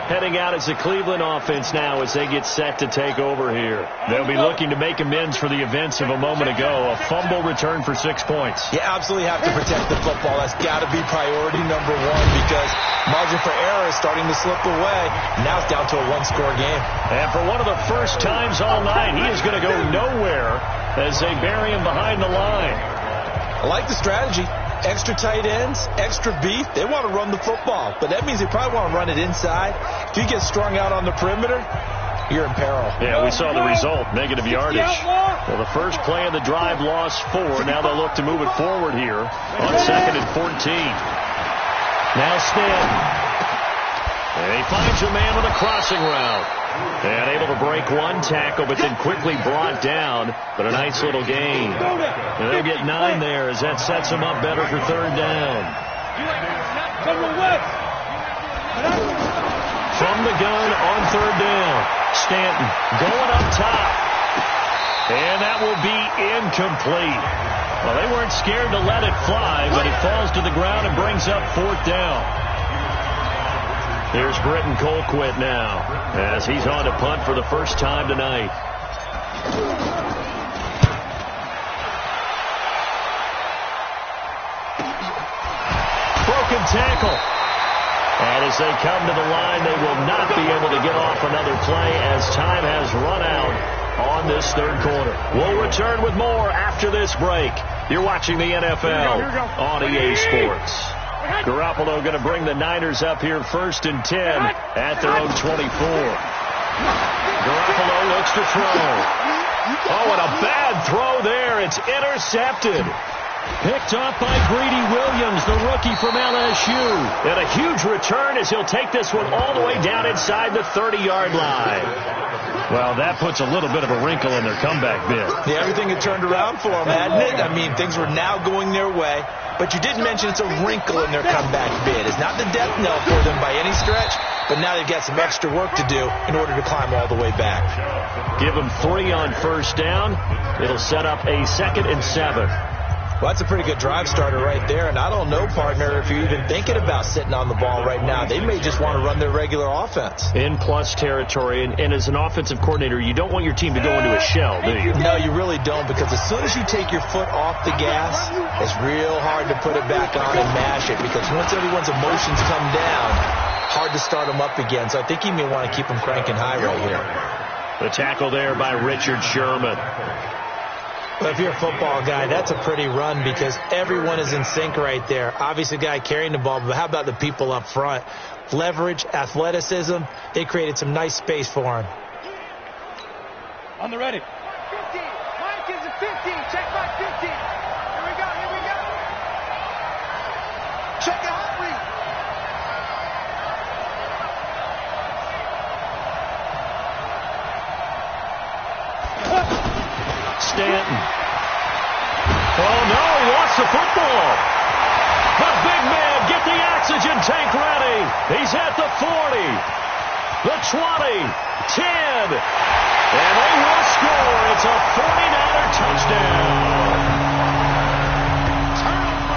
Heading out as the Cleveland offense now as they get set to take over here. They'll be looking to make amends for the events of a moment ago. A fumble return for 6 points. You absolutely have to protect the football. That's got to be priority number one because margin for error is starting to slip away. Now it's down to a 1-score game. And for one of the first times all night, he is going to go nowhere as they bury him behind the line. I like the strategy. Extra tight ends, extra beef. They want to run the football, but that means they probably want to run it inside. If you get strung out on the perimeter, you're in peril. Yeah, we saw the result, negative yardage. Well, the first play of the drive lost 4. Now they'll look to move it forward here on 2nd and 14. Now Stanton. And he finds a man with a crossing route. And able to break one tackle, but then quickly brought down. But a nice little gain. And they'll get 9 there as that sets them up better for 3rd down. From the gun on 3rd down. Stanton going up top. And that will be incomplete. Well, they weren't scared to let it fly, but it falls to the ground and brings up 4th down. Here's Britton Colquitt now as he's on to punt for the first time tonight. Broken tackle. And as they come to the line, they will not be able to get off another play as time has run out on this 3rd quarter. We'll return with more after this break. You're watching the NFL on EA Sports. Garoppolo going to bring the Niners up here 1st and 10 at their own 24. Garoppolo looks to throw. Oh, and a bad throw there. It's intercepted. Picked off by Greedy Williams, the rookie from LSU. And a huge return as he'll take this one all the way down inside the 30-yard line. Well, that puts a little bit of a wrinkle in their comeback bid. Yeah, everything had turned around for them, hadn't it? I mean, things were now going their way. But you did mention it's a wrinkle in their comeback bid. It's not the death knell for them by any stretch, but now they've got some extra work to do in order to climb all the way back. Give them 3 on 1st down. It'll set up a 2nd and 7. Well, that's a pretty good drive starter right there. And I don't know, partner, if you're even thinking about sitting on the ball right now. They may just want to run their regular offense. In plus territory. And as an offensive coordinator, you don't want your team to go into a shell, do you? No, you really don't, because as soon as you take your foot off the gas, it's real hard to put it back on and mash it, because once everyone's emotions come down, hard to start them up again. So I think you may want to keep them cranking high right here. The tackle there by Richard Sherman. Well, if you're a football guy, that's a pretty run because everyone is in sync right there. Obviously, the guy carrying the ball, but how about the people up front? Leverage, athleticism, they created some nice space for him. On the ready. 15. Mike is a 15. Check my 15. Here we go. Check it out, read. Stanton. Oh, no, he lost the football. The big man, get the oxygen tank ready. He's at the 40, the 20, 10, and they will score. It's a 49er touchdown.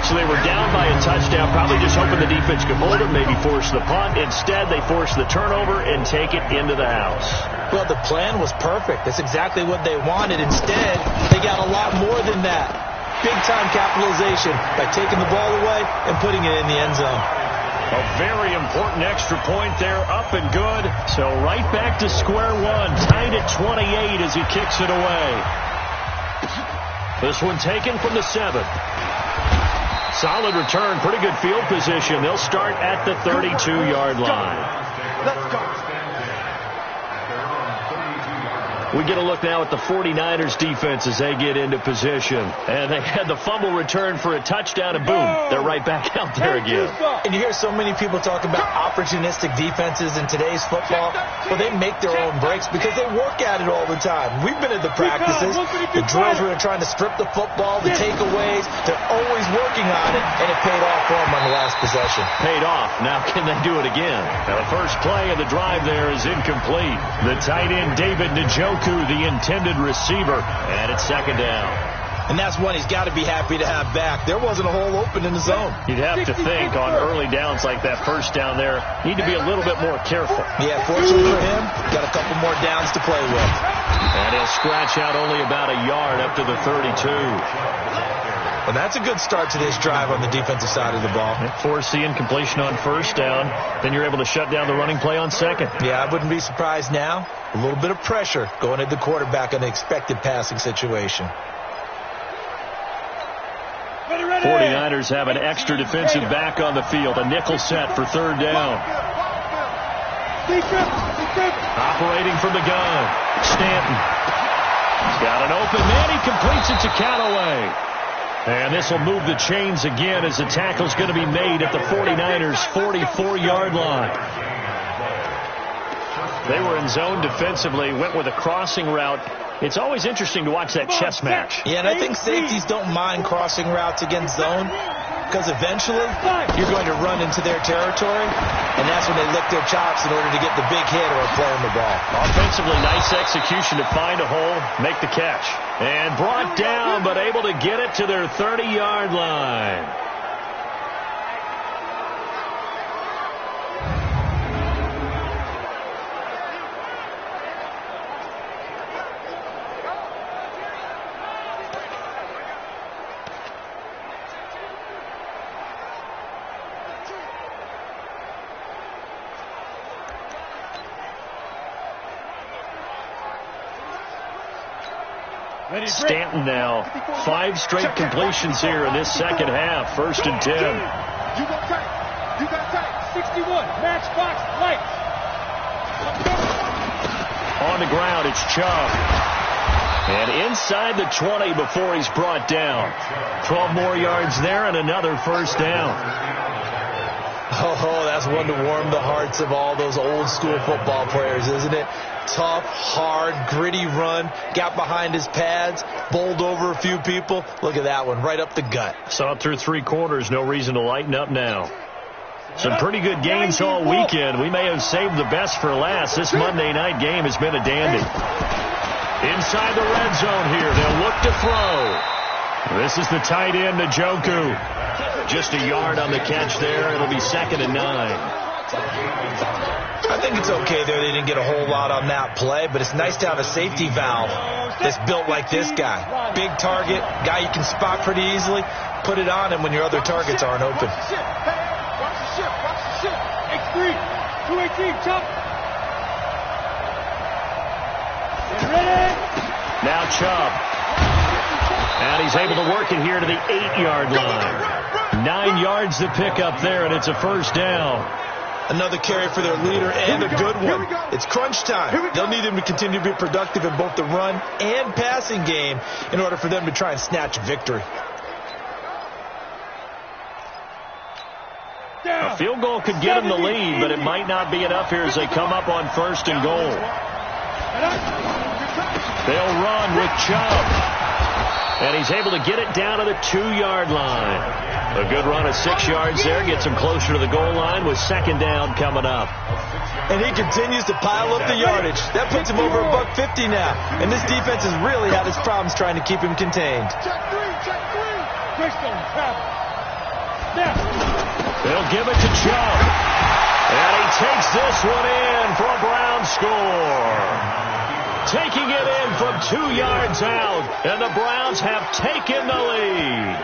So So they were down by a touchdown, probably just hoping the defense could hold it, maybe force the punt. Instead, they force the turnover and take it into the house. Well, the plan was perfect. That's exactly what they wanted. Instead, they got a lot more than that. Big-time capitalization by taking the ball away and putting it in the end zone. A very important extra point there, up and good. So right back to square one, tied at 28 as he kicks it away. This one taken from the 7. Solid return, pretty good field position. They'll start at the 32-yard line. Let's go. We get a look now at the 49ers defense as they get into position. And they had the fumble return for a touchdown, and boom, they're right back out there again. And you hear so many people talk about opportunistic defenses in today's football. Well, they make their own breaks because they work at it all the time. We've been at the practices, the drills where they're trying to strip the football, the takeaways. They're always working on it, and it paid off for them on the last possession. Paid off. Now can they do it again? Now the first play of the drive there is incomplete. The tight end, David Njoku, the intended receiver, and it's second down. And that's one he's got to be happy to have back. There wasn't a hole open in the zone. You'd have to think on early downs like that first down there, need to be a little bit more careful. Yeah, fortunately for him, got a couple more downs to play with. And he'll scratch out only about a yard up to the 32. Well, that's a good start to this drive on the defensive side of the ball. Force the incompletion on first down. Then you're able to shut down the running play on second. Yeah, I wouldn't be surprised now. A little bit of pressure going at the quarterback on the expected passing situation. 49ers have an extra defensive back on the field. A nickel set for third down. Operating from the gun. Stanton. He's got an open man. He completes it to Callaway. And this will move the chains again as the tackle's going to be made at the 49ers' 44-yard line. They were in zone defensively, went with a crossing route. It's always interesting to watch that chess match. Yeah, and I think safeties don't mind crossing routes against zone because eventually you're going to run into their territory, and that's when they lick their chops in order to get the big hit or a play on the ball. Offensively, nice execution to find a hole, make the catch. And brought down, but able to get it to their 30-yard line. Stanton now, 5 straight completions here in this second half. First and 10. You got tight. You got tight. 61. Matchbox lights. On the ground, it's Chubb. And inside the 20 before he's brought down. 12 more yards there and another first down. Oh, that's one to warm the hearts of all those old school football players, isn't it? Tough, hard, gritty run. Got behind his pads, bowled over a few people. Look at that one, right up the gut. Saw it through 3 quarters. No reason to lighten up now. Some pretty good games all weekend. We may have saved the best for last. This Monday night game has been a dandy. Inside the red zone here. They'll look to throw. This is the tight end, Njoku. Just a yard on the catch there. It'll be second and 9. I think it's okay there. They didn't get a whole lot on that play, but it's nice to have a safety valve that's built like this guy. Big target, guy you can spot pretty easily. Put it on him when your other targets aren't open. Watch the ship. Watch the ship. X3. 218. Chop. Get ready. Now Chubb. And he's able to work it here to the 8-yard line. 9 yards to pick up there, and it's a first down. Another carry for their leader, and a good one. It's crunch time. They'll need him to continue to be productive in both the run and passing game in order for them to try and snatch victory. A field goal could get them the lead, but it might not be enough here as they come up on first and goal. They'll run with Chubb. And he's able to get it down to the 2-yard line. A good run of 6 yards there. Gets him closer to the goal line with second down coming up. And he continues to pile up the yardage. That puts him over $150 now. And this defense has really had its problems trying to keep him contained. Check 3. Greystone travel. They'll give it to Chubb. And he takes this one in for a Brown score. Taking it in from 2 yards out, and the Browns have taken the lead.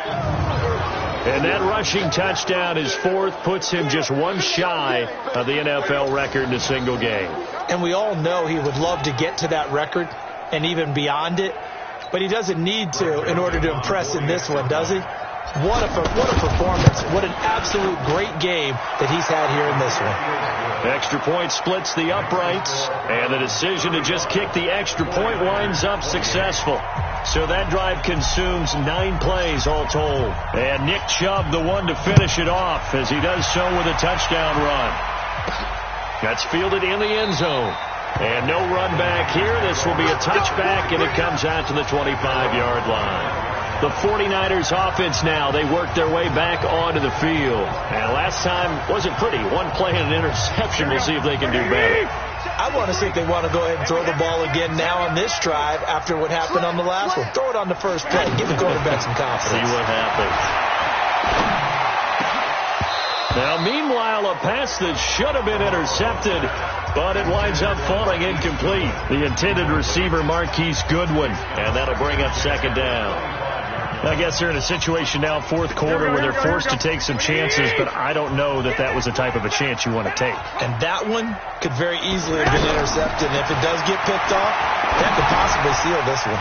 And that rushing touchdown, his fourth, puts him just one shy of the NFL record in a single game. And we all know he would love to get to that record and even beyond it, but he doesn't need to in order to impress in this one, does he? What a performance. What an absolute great game that he's had here in this one. Extra point splits the uprights, and the decision to just kick the extra point winds up successful. So that drive consumes 9 plays all told. And Nick Chubb, the one to finish it off, as he does so with a touchdown run. That's fielded in the end zone. And no run back here. This will be a touchback, and it comes out to the 25-yard line. The 49ers offense now, they work their way back onto the field. And last time wasn't pretty. One play and an interception. We'll see if they can do better. I want to see if they want to go ahead and throw the ball again now on this drive after what happened on the last one. Throw it on the first play. Give the quarterback some confidence. See what happens. Now, meanwhile, a pass that should have been intercepted, but it winds up falling incomplete. The intended receiver, Marquise Goodwin, and that'll bring up second down. I guess they're in a situation now, fourth quarter, where they're forced to take some chances, but I don't know that that was the type of a chance you want to take. And that one could very easily have been intercepted. And if it does get picked off, that could possibly seal this one.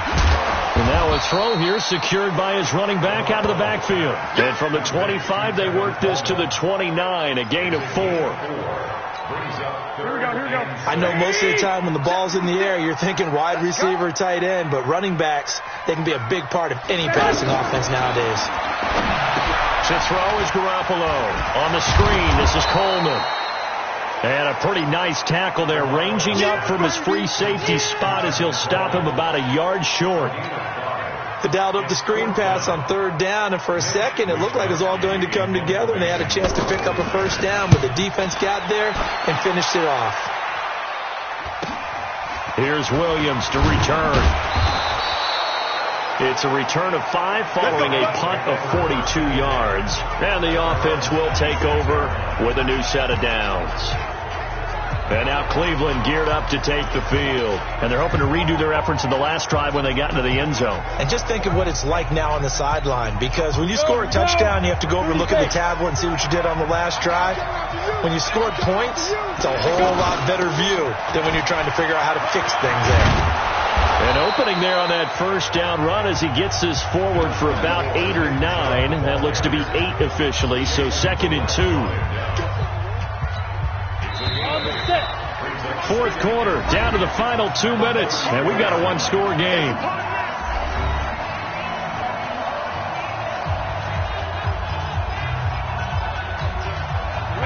And now a throw here secured by his running back out of the backfield. And from the 25, they work this to the 29, a gain of 4. I know most of the time when the ball's in the air, you're thinking wide receiver, tight end, but running backs, they can be a big part of any passing offense nowadays. To throw is Garoppolo. On the screen, this is Coleman. And a pretty nice tackle there, ranging up from his free safety spot as he'll stop him about a yard short. They dialed up the screen pass on third down, and for a second it looked like it was all going to come together, and they had a chance to pick up a first down, but the defense got there and finished it off. Here's Williams to return. It's a return of 5 following a punt of 42 yards, and the offense will take over with a new set of downs. And now Cleveland geared up to take the field. And they're hoping to redo their efforts in the last drive when they got into the end zone. And just think of what it's like now on the sideline. Because when you score a touchdown, you have to go over and look at the tablet and see what you did on the last drive. When you scored points, it's a whole lot better view than when you're trying to figure out how to fix things there. And opening there on that first down run as he gets this forward for about 8 or 9. That looks to be 8 officially, so 2nd and 2. Fourth quarter, down to the final 2 minutes, and we've got a one-score game.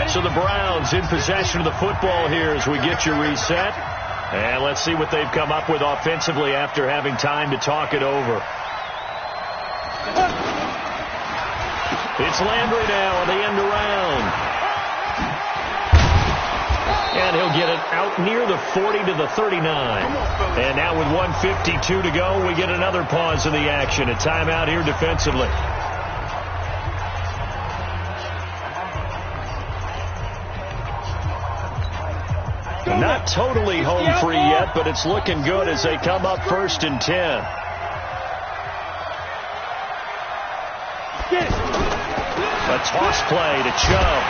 So the Browns in possession of the football here as we get you reset. And let's see what they've come up with offensively after having time to talk it over. It's Landry now on the end around. And he'll get it out near the 40 to the 39. And now with 1:52 to go, we get another pause in the action. A timeout here defensively. Not totally home free yet, but it's looking good as they come up 1st and 10. A toss play to Chubb.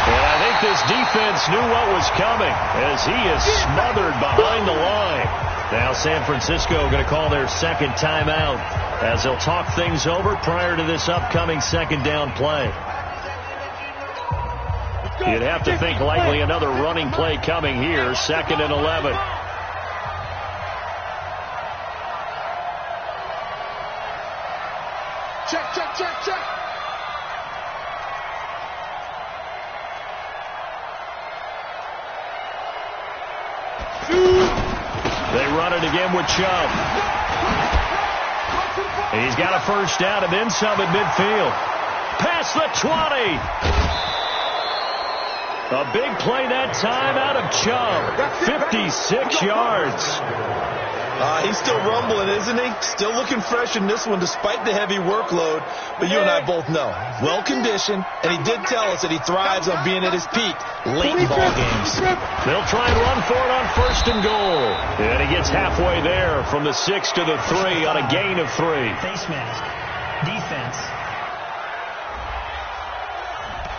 And I think this defense knew what was coming as he is smothered behind the line. Now San Francisco going to call their second timeout as they'll talk things over prior to this upcoming second down play. You'd have to think likely another running play coming here, 2nd and 11. Check, check, check, check. They run it again with Chubb. He's got a first down and then some at midfield. Past the 20. A big play that time out of Chubb. 56 yards. He's still rumbling, isn't he? Still looking fresh in this one despite the heavy workload. But you and I both know, well-conditioned, and he did tell us that he thrives on being at his peak late in ball games. They'll try and run for it on 1st and goal. And he gets halfway there from the 6 to the 3 on a gain of 3. Face mask. Defense.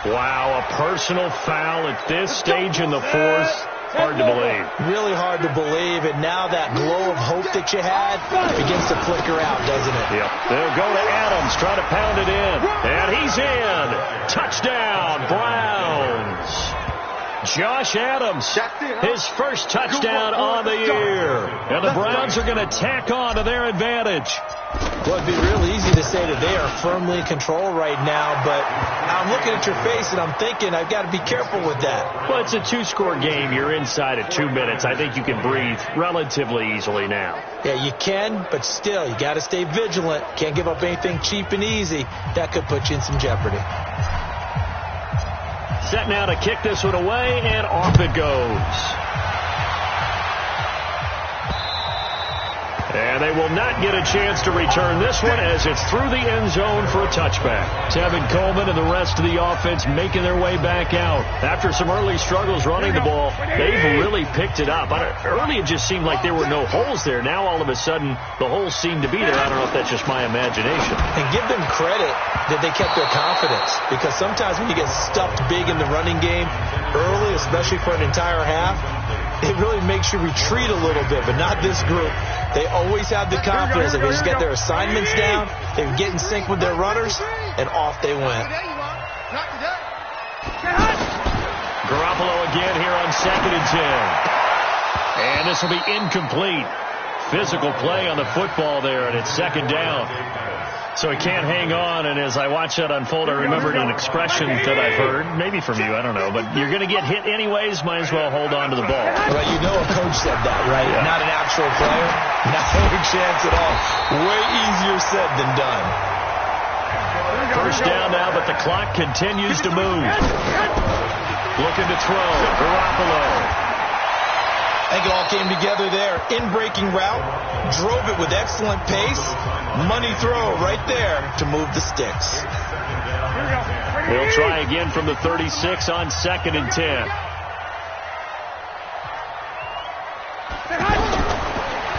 Wow, a personal foul at this stage in the 4th. Hard to believe. Really hard to believe, and now that glow of hope that you had begins to flicker out, doesn't it? Yep. They'll go to Adams, try to pound it in. And he's in. Touchdown, Browns. Josh Adams, his first touchdown on the year. And the Browns are going to tack on to their advantage. Well, it'd be real easy to say that they are firmly in control right now, but I'm looking at your face and I'm thinking I've got to be careful with that. Well, it's a 2-score game. You're inside at 2 minutes. I think you can breathe relatively easily now. Yeah, you can, but still, you got to stay vigilant. Can't give up anything cheap and easy. That could put you in some jeopardy. Set now to kick this one away, and off it goes. And they will not get a chance to return this one as it's through the end zone for a touchback. Tevin Coleman and the rest of the offense making their way back out. After some early struggles running the ball, they've really picked it up. Early it just seemed like there were no holes there. Now all of a sudden the holes seem to be there. I don't know if that's just my imagination. And give them credit that they kept their confidence, because sometimes when you get stuffed big in the running game early, especially for an entire half, it really makes you retreat a little bit, but not this group. They always have the confidence that they just get their assignments down, they get in sync with their runners, and off they went. Garoppolo again here on 2nd and 10. And this will be incomplete. Physical play on the football there, and it's 2nd down. So he can't hang on, and as I watch that unfold, I remembered an expression that I've heard, maybe from you, I don't know, but you're going to get hit anyways, might as well hold on to the ball. Well, you know a coach said that, right? Yeah. Not an actual player. Not a chance at all. Way easier said than done. First down now, but the clock continues to move. Looking to throw. Garoppolo. I think it all came together there. In-breaking route, drove it with excellent pace. Money throw right there to move the sticks. They'll try again from the 36 on 2nd and 10.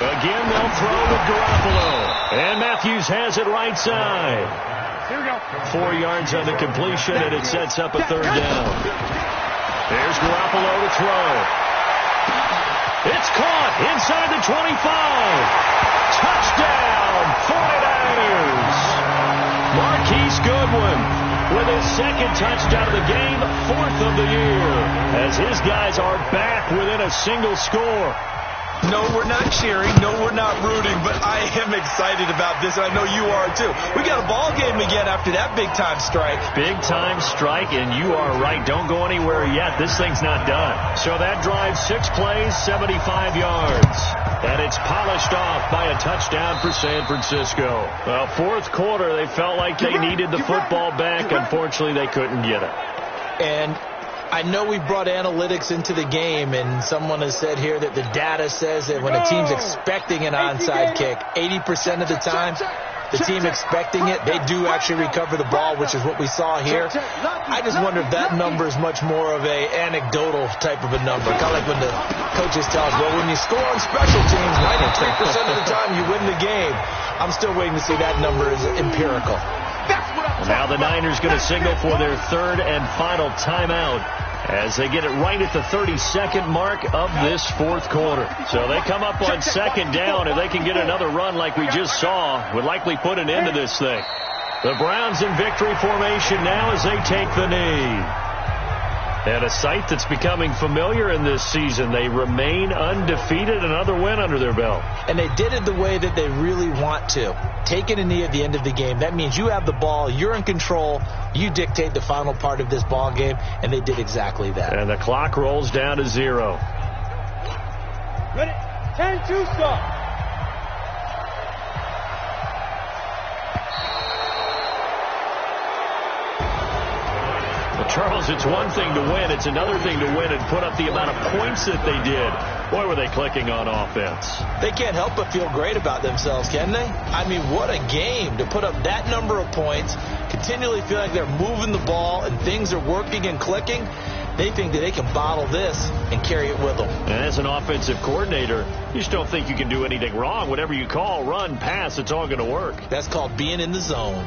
Again, they'll throw with Garoppolo. And Matthews has it right side. 4 yards on the completion, and it sets up a 3rd down. There's Garoppolo to throw. It's caught inside the 25. Touchdown, 49ers. Marquise Goodwin with his 2nd touchdown of the game, 4th of the year, as his guys are back within a single score. No, we're not cheering. No, we're not rooting, but I am excited about this, and I know you are too. We got a ball game again after that big-time strike. Big-time strike, and you are right. Don't go anywhere yet. This thing's not done. So that drive, 6 plays, 75 yards. And it's polished off by a touchdown for San Francisco. Well, 4th quarter, they felt like they needed the football back. Unfortunately, they couldn't get it. And I know we brought analytics into the game, and someone has said here that the data says that when a team's expecting an onside kick, 80% of the time, the team expecting it, they do actually recover the ball, which is what we saw here. I just wonder if that number is much more of a anecdotal type of a number, kind of like when the coaches tell us, well, when you score on special teams, 93% of the time you win the game. I'm still waiting to see that number is empirical. Now the Niners going to signal for their 3rd and final timeout as they get it right at the 32nd mark of this 4th quarter. So they come up on 2nd down. If they can get another run like we just saw, would likely put an end to this thing. The Browns in victory formation now as they take the knee. And a sight that's becoming familiar in this season. They remain undefeated, another win under their belt. And they did it the way that they really want to. Taking a knee at the end of the game. That means you have the ball, you're in control, you dictate the final part of this ball game, and they did exactly that. And the clock rolls down to 0. Ready? 10-2 stop. Charles, it's one thing to win. It's another thing to win and put up the amount of points that they did. Boy, were they clicking on offense. They can't help but feel great about themselves, can they? I mean, what a game to put up that number of points, continually feel like they're moving the ball and things are working and clicking. They think that they can bottle this and carry it with them. And as an offensive coordinator, you just don't think you can do anything wrong. Whatever you call, run, pass, it's all going to work. That's called being in the zone.